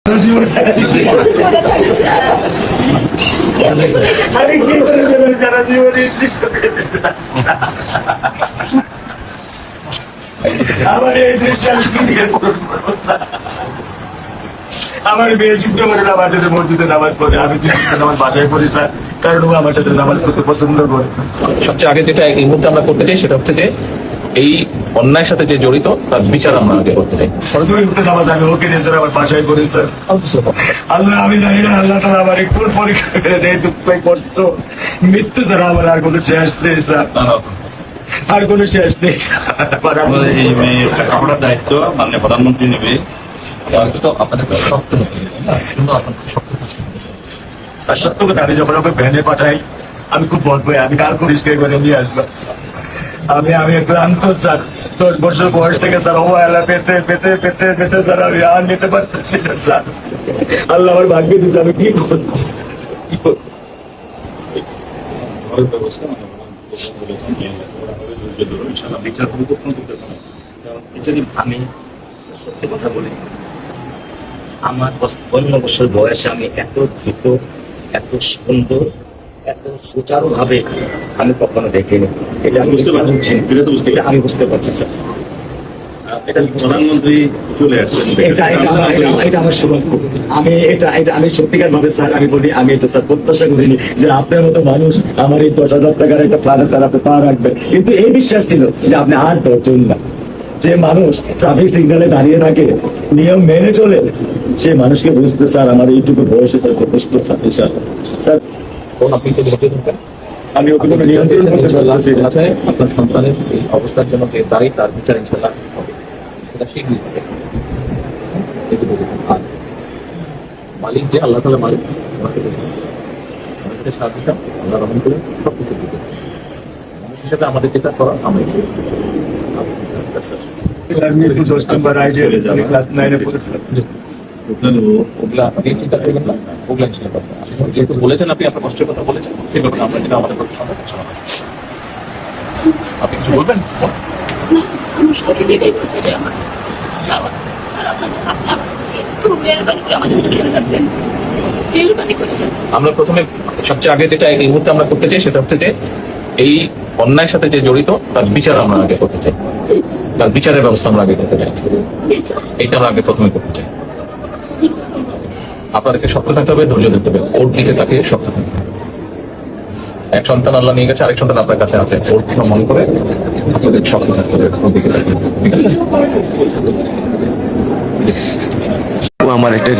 আরে কি করে দেবেন যারা জীবনে আমার এই দৃশ্য আমি কি দিয়ে আমার মেয়ে শুক্রবারে নামাজে মসজিদে নামাজ পড়ে আমি নামাজ বাসায় পড়ি স্যার কারণ ও আমার সাথে নামাজ পড়তে পছন্দ করে। সবচেয়ে আগে যেটা এই মুহূর্তে আমরা করতে চাই সেটা হচ্ছে যে এই অন্যায়ের সাথে যে জড়িত তার বিচার আমরা আগে করতে চাই। নামাজ আমি ওকে নিয়ে স্যার আমার বাসায় পড়ি স্যার। আল্লাহ আমি জানি না আল্লাহ তারা আমার কোন পরীক্ষা করে দেয় দুঃখ কষ্ট মৃত্যু ছাড়া আমার আর কোনো শেষ নেই স্যার, আর কোনো শেষ নেই এই মেয়ে আপনার দায়িত্ব মাননীয় প্রধানমন্ত্রী নেবে। স্যার সত্য কথা আমি যখন ওকে ভ্যানে পাঠাই আমি খুব বলবো আমি কাল পরিষ্কার করে নিয়ে আসবো। আমি ক্লান্ত স্যার 10 বছর বয়স থেকে স্যার অবহেলা পেতে পেতে পেতে পেতে স্যার আমি আর নিতে পারতেছি না স্যার। আল্লাহ আমার ভাগ্যে দিচ্ছে আমি কি করছি আমি সত্যি কথা বলি, আমার 55 বছর বয়সে আমি এত দ্রুত এত সুন্দর এত সুচারু ভাবে আমি কখনো দেখিনি। এটা আমি বুঝতে পারছি, এটা আমি বুঝতে পারছি স্যার। এটা প্রধানমন্ত্রী চলে আসছেন, এটা আমার সৌভাগ্য। আমি সত্যিকার ভাবে স্যার আমি বলি আমি এটা স্যার প্রত্যাশা করিনি যে আপনার মতো মানুষ আমার এই 10,000 টাকার একটা প্ল্যানে স্যার আপনি পা রাখবেন, কিন্তু এই বিশ্বাস ছিল যে আপনি আর 10 জন না। যে মানুষ ট্রাফিক সিগন্যালে দাঁড়িয়ে থাকে নিয়ম মেনে চলে সে মানুষকে বুঝতে স্যার আমার এইটুকু বয়সে স্যার যথেষ্ট স্যার আপনি তো ধৈর্য ধরবেন। আমি ওগুলো নিয়ন্ত্রণ করতে পারছি না। আপনার সন্তানের এই অবস্থার জন্য যে দায়ী তার বিচার ইনশাল্লাহ হবে, সেটা শীঘ্রই হবে। আর মালিক যে আল্লাহ তাআলা মালিক, ওনাকে আমাদের সাহায্য চান, আল্লাহ রহমান করে সব কিছু দিতে মানুষ হিসাবে আমাদের যেটা করা আমি আমি 10 নম্বর আইডিয়া আমি ক্লাস 9 এ পড়েছি। ওগুলা আপনি চিন্তা করবেন না, ওগুলা ইনশাল্লাহ পাচ্ছেন। আপনি যেহেতু বলেছেন আপনি আপনার কষ্টের কথা বলেছেন, সেই ব্যাপারে আমরা যেটা আমাদের পক্ষে সম্ভব সমাধান। আপনি কিছু বলবেন? আমি সবাইকে এটাই বলছি যে আমার যাওয়া আর আপনি একটু মেহরবানি করে আমাদের খেয়াল রাখবেন, মেহরবানি করে দেন। আমরা প্রথমে সবচেয়ে আগে যেটা এই মুহূর্তে আমরা করতে চাই সেটা হচ্ছে যে এই অন্যায়ের সাথে যে জড়িত তার বিচার আমরা আগে করতে চাই, তার বিচারের ব্যবস্থা আমরা আগে করতে চাই। এইটা আমরা আগে প্রথমে করতে চাই। আপনাদেরকে শক্ত থাকতে হবে, ধৈর্য ধরতে হবে, ওর দিকে তাকে শক্ত থাকতে হবে। এক সন্তান আল্লাহ নিয়ে গেছে, আরেক সন্তান আপনার কাছে আছে, ওর কথা মনে করে আপনাদের শক্ত থাকতে হবে, ওর দিকে তাকে। ঠিক আছে? আমার একটা